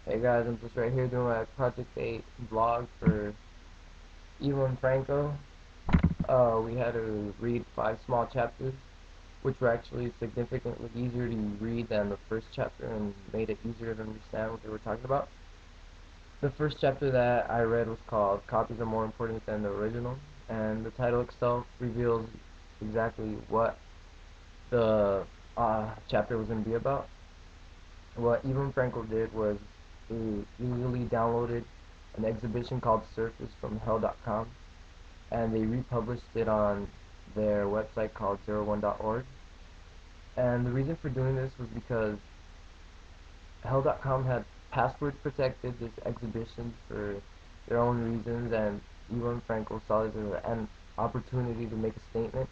Hey guys, I'm just right here doing my Project 8 vlog for Ewan Franco. We had to read 5 small chapters, which were actually significantly easier to read than the first chapter and made it easier to understand what they were talking about. The first chapter that I read was called Copies Are More Important Than the Original, and the title itself reveals exactly what the chapter was going to be about. What Ewan Franco did was he illegally downloaded an exhibition called Surface from Hell.com, and they republished it on their website called 01.org. And the reason for doing this was because Hell.com had password protected this exhibition for their own reasons, and Ewan Franco saw it as an opportunity to make a statement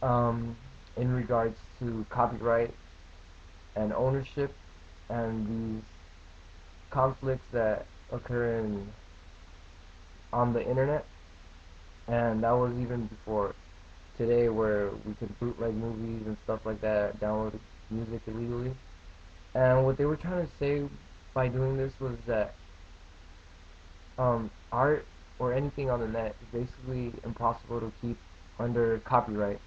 um, in regards to copyright and ownership and these conflicts that occur on the internet. And that was even before today, where we could bootleg movies and stuff like that, download music illegally. And what they were trying to say by doing this was that art or anything on the net is basically impossible to keep under copyright,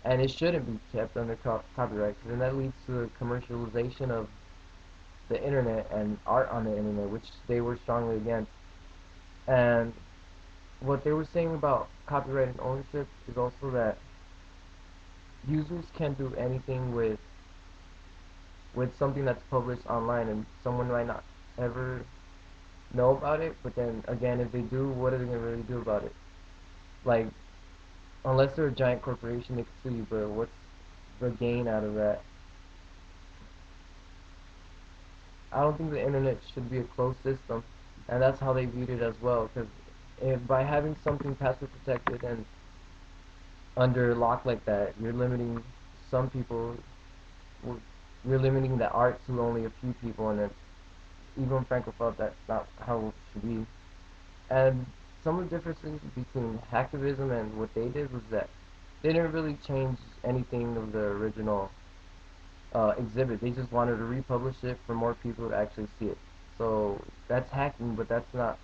and it shouldn't be kept under copyright, because then that leads to the commercialization of the internet and art on the internet, which they were strongly against. And what they were saying about copyright and ownership is also that users can do anything with something that's published online, and someone might not ever know about it. But then again, if they do, what are they gonna really do about it? Like, unless they're a giant corporation, they could sue you. But what's the gain out of that? I don't think the internet should be a closed system, and that's how they viewed it as well. Because by having something password protected and under lock like that, you're limiting some people. You're limiting the art to only a few people, and even Franco felt that's not how it should be. And some of the differences between hacktivism and what they did was that they didn't really change anything of the original exhibit. They just wanted to republish it for more people to actually see it. So that's hacking, but that's not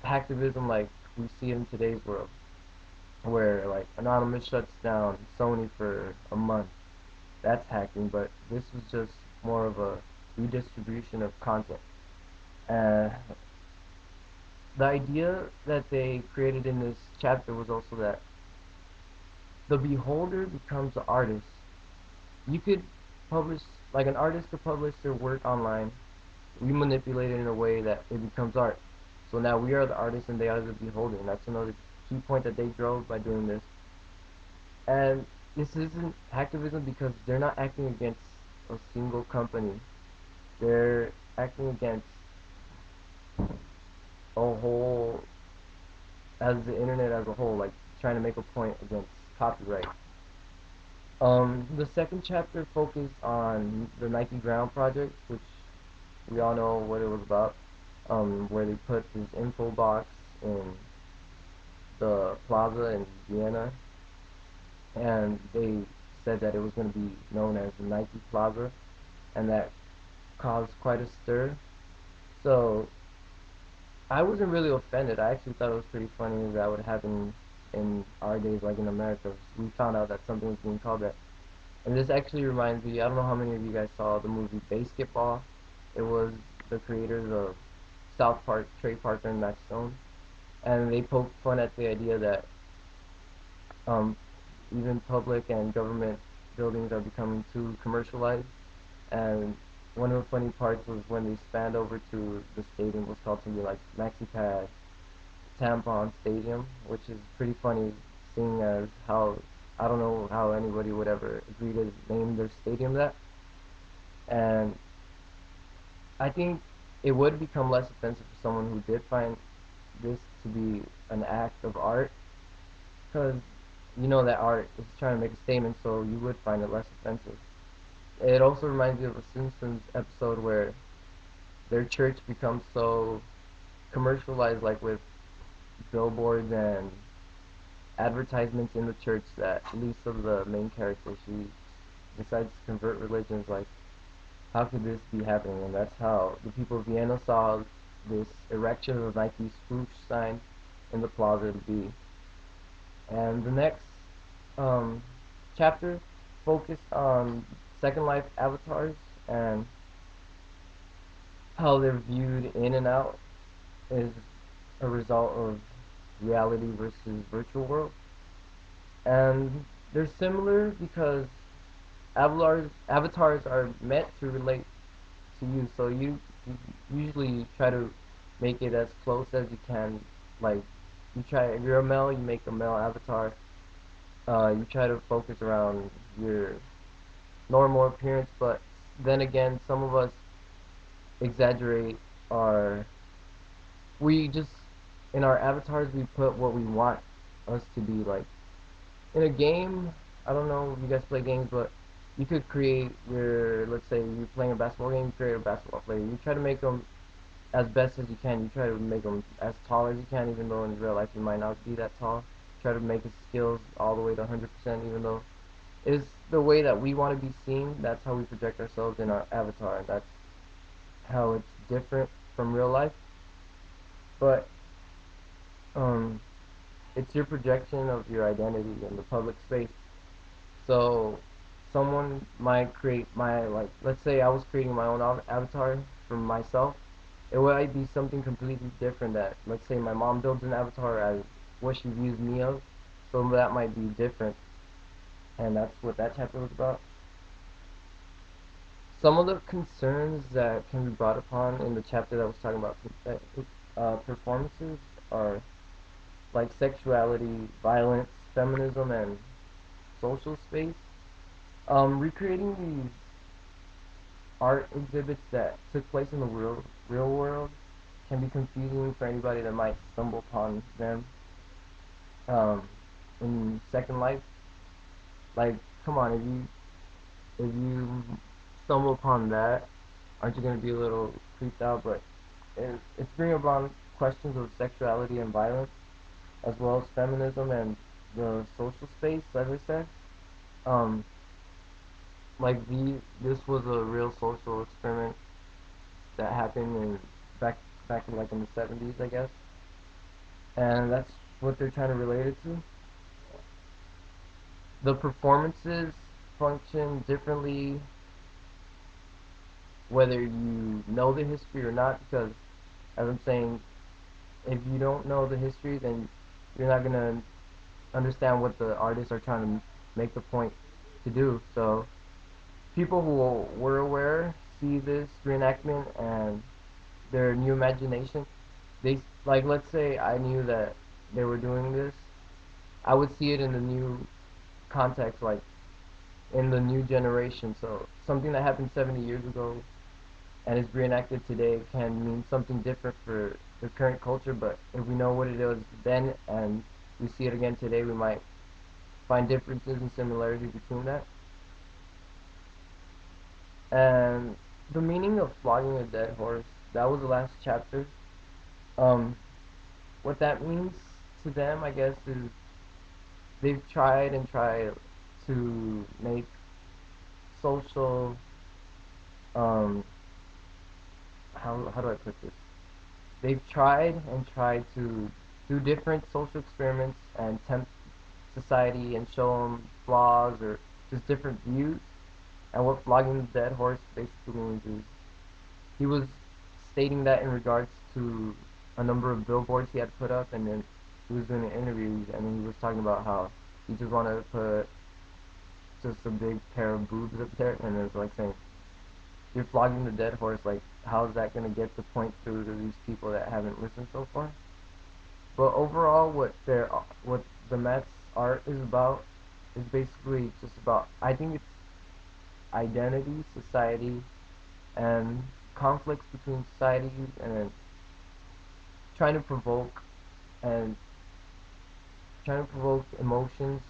hacktivism like we see it in today's world, where like Anonymous shuts down Sony for a month. That's hacking, but this was just more of a redistribution of content. Uh, the idea that they created in this chapter was also that the beholder becomes the artist. You could publish, like an artist could publish their work online. We manipulate it in a way that it becomes art. So now we are the artist and they are the beholder. And that's another key point that they drove by doing this. And this isn't hacktivism because they're not acting against a single company. They're acting against a whole, as the internet as a whole, like trying to make a point against copyright. The second chapter focused on the Nike Ground project, which we all know what it was about, where they put this info box in the plaza in Vienna, and they said that it was going to be known as the Nike Plaza, and that caused quite a stir. So I wasn't really offended. I actually thought it was pretty funny that would happen in our days, like in America. We found out that something was being called that. And this actually reminds me, I don't know how many of you guys saw the movie Basketball. It was the creators of South Park, Trey Parker and Matt Stone. And they poked fun at the idea that um, even public and government buildings are becoming too commercialized. And one of the funny parts was when they spanned over to the stadium, was called something like MaxiPad Tampon Stadium, which is pretty funny, seeing as how I don't know how anybody would ever agree to name their stadium that. And I think it would become less offensive for someone who did find this to be an act of art, because you know that art is trying to make a statement, so you would find it less offensive. It also reminds me of a Simpsons episode where their church becomes so commercialized, like with billboards and advertisements in the church, that Lisa, the main character, she decides to convert religions. Like, how could this be happening? And that's how the people of Vienna saw this erection of Nike's swoosh sign in the Plaza to be. And the next um, chapter focused on Second Life avatars and how they're viewed in and out is a result of reality versus virtual world. And they're similar because avatars are meant to relate to you. So you usually try to make it as close as you can. Like you try, if you're a male, you make a male avatar. You try to focus around your normal appearance, but then again, some of us exaggerate our. We just in our avatars we put what we want us to be like. In a game, I don't know if you guys play games, but you could create your, let's say you're playing a basketball game, you create a basketball player. You try to make them as best as you can. You try to make them as tall as you can, even though in real life you might not be that tall. Try to make his skills all the way to 100%, even though it's the way that we want to be seen. That's how we project ourselves in our avatar. That's how it's different from real life. But um, it's your projection of your identity in the public space. So someone might create my, like, let's say I was creating my own avatar for myself. It might be something completely different that, let's say my mom builds an avatar as what she views me of. So that might be different. And that's what that chapter was about. Some of the concerns that can be brought upon in the chapter that was talking about performances are like sexuality, violence, feminism, and social space. Recreating these art exhibits that took place in the real world can be confusing for anybody that might stumble upon them in Second Life. Like, come on, if you stumble upon that, aren't you gonna be a little creeped out? But it's bringing upon questions of sexuality and violence, as well as feminism and the social space, as I said. Um, like this was a real social experiment that happened in back in like in the 70s, I guess, and that's what they're trying to relate it to. The performances function differently whether you know the history or not, because as I'm saying, if you don't know the history, then you're not gonna understand what the artists are trying to make the point to do. So people who were aware see this reenactment and their new imagination. They, like, let's say I knew that they were doing this, I would see it in the new context, like in the new generation. So something that happened 70 years ago and is reenacted today can mean something different for the current culture. But if we know what it was then and we see it again today, we might find differences and similarities between that. And the meaning of flogging a dead horse, that was the last chapter. Um, what that means to them, I guess, is they've tried and tried to make social, um, how do I put this? They've tried and tried to do different social experiments and tempt society and show them flaws or just different views. And what flogging the dead horse basically means is he was stating that in regards to a number of billboards he had put up, and then he was doing an interview, and then he was talking about how he just wanted to put just a big pair of boobs up there, and it was like saying, "You're flogging the dead horse. Like, how's that gonna get the point through to these people that haven't listened so far?" But overall, what the Mets art is about is basically just about, I think it's identity, society, and conflicts between societies, and trying to provoke and trying to provoke emotions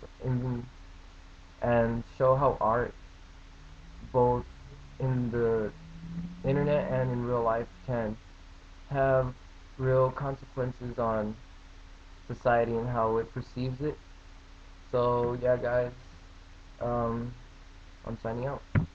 and show how art, both in the internet and in real life, can have real consequences on society and how it perceives it. So yeah, guys, um, I'm signing out.